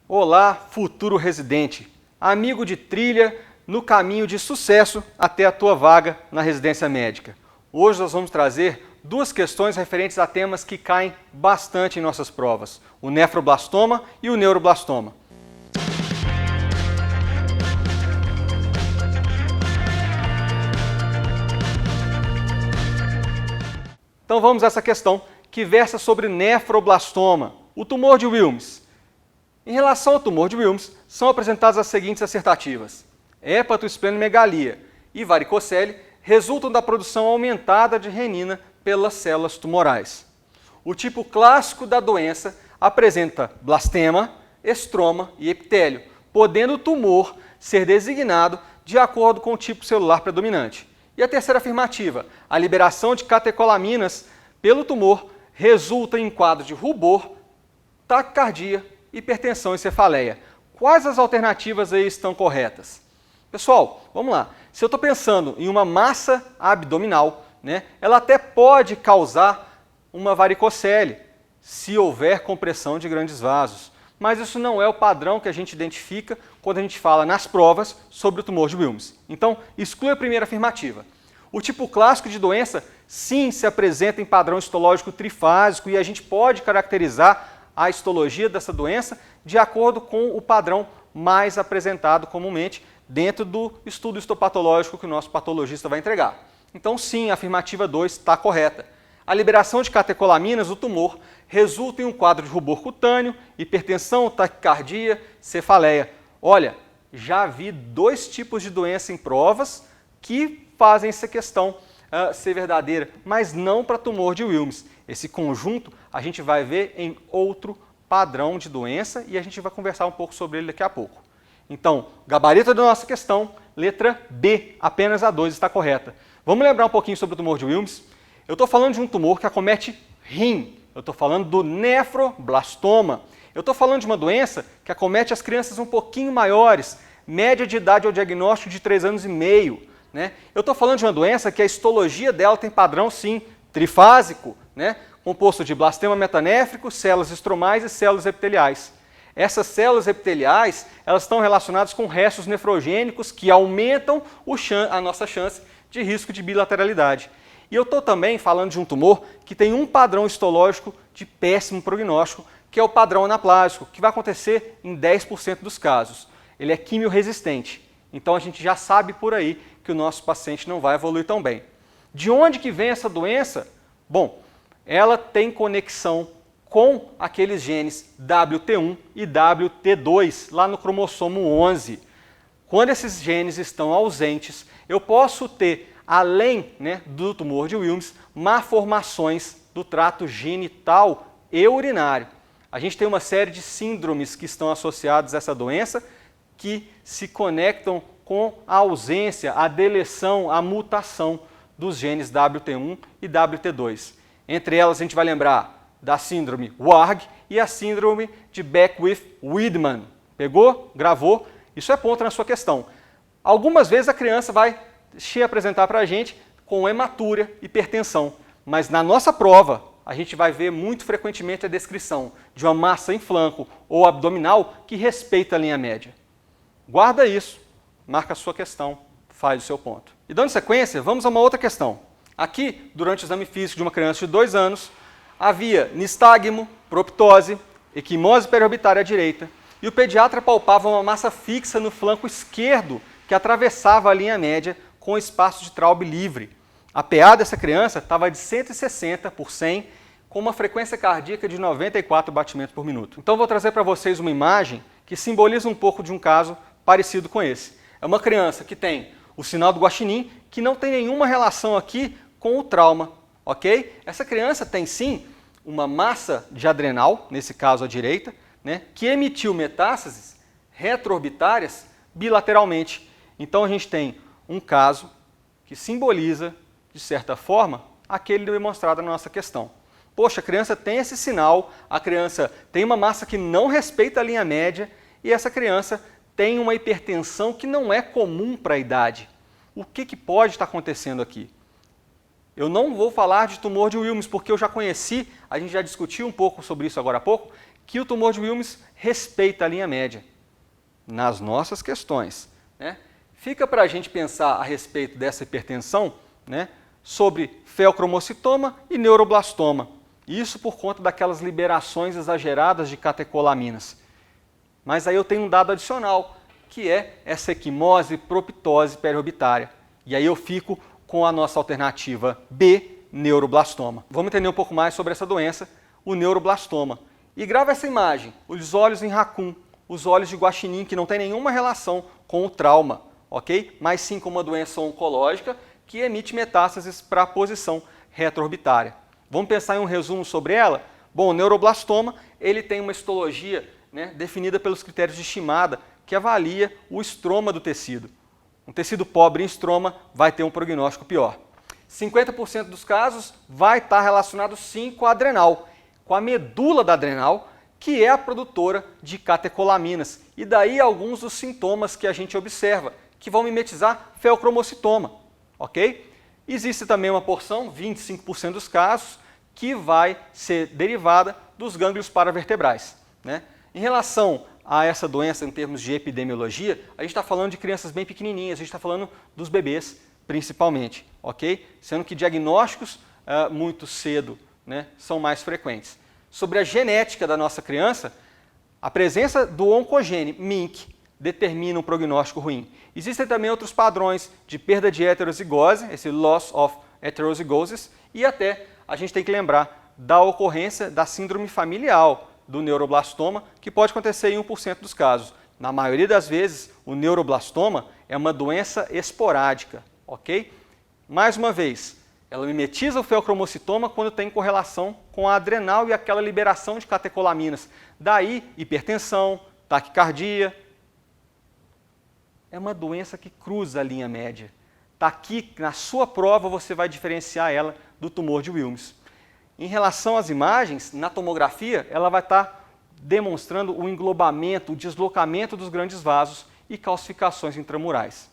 Olá, futuro residente, amigo de trilha no caminho de sucesso até a tua vaga na residência médica. Hoje nós vamos trazer duas questões referentes a temas que caem bastante em nossas provas, o nefroblastoma e o neuroblastoma. Então vamos a essa questão que versa sobre nefroblastoma, o tumor de Wilms. Em relação ao tumor de Wilms, são apresentadas as seguintes assertativas. Hepatoesplenomegalia e varicocele resultam da produção aumentada de renina pelas células tumorais. O tipo clássico da doença apresenta blastema, estroma e epitélio, podendo o tumor ser designado de acordo com o tipo celular predominante. E a terceira afirmativa, a liberação de catecolaminas pelo tumor resulta em quadro de rubor, taquicardia, hipertensão e cefaleia. Quais as alternativas aí estão corretas? Pessoal, vamos lá. Se eu estou pensando em uma massa abdominal, ela até pode causar uma varicocele, se houver compressão de grandes vasos. Mas isso não é o padrão que a gente identifica quando a gente fala nas provas sobre o tumor de Wilms. Então, exclui a primeira afirmativa. O tipo clássico de doença, sim, se apresenta em padrão histológico trifásico e a gente pode caracterizar a histologia dessa doença de acordo com o padrão mais apresentado comumente dentro do estudo histopatológico que o nosso patologista vai entregar. Então, sim, a afirmativa 2 está correta. A liberação de catecolaminas do tumor resulta em um quadro de rubor cutâneo, hipertensão, taquicardia, cefaleia. Olha, já vi dois tipos de doença em provas que fazem essa questão ser verdadeira, mas não para tumor de Wilms. Esse conjunto a gente vai ver em outro padrão de doença e a gente vai conversar um pouco sobre ele daqui a pouco. Então, gabarito da nossa questão, letra B, apenas a 2 está correta. Vamos lembrar um pouquinho sobre o tumor de Wilms? Eu estou falando de um tumor que acomete rim, eu estou falando do nefroblastoma. Eu estou falando de uma doença que acomete as crianças um pouquinho maiores, média de idade ao diagnóstico de 3 anos e meio. Eu estou falando de uma doença que a histologia dela tem padrão, sim, trifásico, composto de blastema metanéfrico, células estromais e células epiteliais. Essas células epiteliais elas estão relacionadas com restos nefrogênicos que aumentam a nossa chance de risco de bilateralidade. E eu estou também falando de um tumor que tem um padrão histológico de péssimo prognóstico, que é o padrão anaplásico, que vai acontecer em 10% dos casos. Ele é quimioresistente. Então a gente já sabe por aí que o nosso paciente não vai evoluir tão bem. De onde que vem essa doença? Bom, ela tem conexão com aqueles genes WT1 e WT2 lá no cromossomo 11. Quando esses genes estão ausentes, eu posso ter, além do tumor de Wilms, malformações do trato genital e urinário. A gente tem uma série de síndromes que estão associadas a essa doença que se conectam com a ausência, a deleção, a mutação dos genes WT1 e WT2. Entre elas a gente vai lembrar da síndrome WARG e a síndrome de Beckwith-Wiedemann. Pegou? Gravou? Isso é ponto na sua questão. Algumas vezes a criança vai se apresentar para a gente com hematúria, hipertensão, mas na nossa prova a gente vai ver muito frequentemente a descrição de uma massa em flanco ou abdominal que respeita a linha média. Guarda isso, marca a sua questão, faz o seu ponto. E dando sequência, vamos a uma outra questão. Aqui, durante o exame físico de uma criança de 2 anos, havia nistagmo, proptose, equimose periorbitária à direita, e o pediatra palpava uma massa fixa no flanco esquerdo que atravessava a linha média com espaço de Traube livre. A PA dessa criança estava de 160 por 100, com uma frequência cardíaca de 94 batimentos por minuto. Então vou trazer para vocês uma imagem que simboliza um pouco de um caso parecido com esse. É uma criança que tem o sinal do guaxinim, que não tem nenhuma relação aqui com o trauma, ok? Essa criança tem sim uma massa de adrenal, nesse caso à direita, que emitiu metástases retroorbitárias bilateralmente. Então a gente tem um caso que simboliza, de certa forma, aquele demonstrado na nossa questão. Poxa, a criança tem esse sinal, a criança tem uma massa que não respeita a linha média e essa criança tem uma hipertensão que não é comum para a idade. O que pode estar acontecendo aqui? Eu não vou falar de tumor de Wilms, porque eu já conheci, a gente já discutiu um pouco sobre isso agora há pouco, que o tumor de Wilms respeita a linha média nas nossas questões, né? Fica para a gente pensar a respeito dessa hipertensão, né, sobre feocromocitoma e neuroblastoma. Isso por conta daquelas liberações exageradas de catecolaminas. Mas aí eu tenho um dado adicional, que é essa equimose proptose periorbitária. E aí eu fico com a nossa alternativa B, neuroblastoma. Vamos entender um pouco mais sobre essa doença, o neuroblastoma. E grava essa imagem, os olhos em raccoon, os olhos de guaxinim, que não tem nenhuma relação com o trauma, ok? Mas sim com uma doença oncológica que emite metástases para a posição retroorbitária. Vamos pensar em um resumo sobre ela? Bom, o neuroblastoma ele tem uma histologia, né, definida pelos critérios de Shimada, que avalia o estroma do tecido. Um tecido pobre em estroma vai ter um prognóstico pior. 50% dos casos vai estar relacionado sim com a adrenal, com a medula da adrenal, que é a produtora de catecolaminas. E daí alguns dos sintomas que a gente observa, que vão mimetizar feocromocitoma, ok? Existe também uma porção, 25% dos casos, que vai ser derivada dos gânglios paravertebrais, né? Em relação a essa doença em termos de epidemiologia, a gente está falando de crianças bem pequenininhas, a gente está falando dos bebês principalmente, ok? Sendo que diagnósticos muito cedo, né, são mais frequentes. Sobre a genética da nossa criança, a presença do oncogene MINC determina um prognóstico ruim. Existem também outros padrões de perda de heterozigose, esse loss of heterozygosis, e até a gente tem que lembrar da ocorrência da síndrome familiar do neuroblastoma, que pode acontecer em 1% dos casos. Na maioria das vezes, o neuroblastoma é uma doença esporádica, ok? Mais uma vez, ela mimetiza o feocromocitoma quando tem correlação com a adrenal e aquela liberação de catecolaminas. Daí, hipertensão, taquicardia. É uma doença que cruza a linha média. Está aqui, na sua prova, você vai diferenciar ela do tumor de Wilms. Em relação às imagens, na tomografia, ela vai estar demonstrando o englobamento, o deslocamento dos grandes vasos e calcificações intramurais.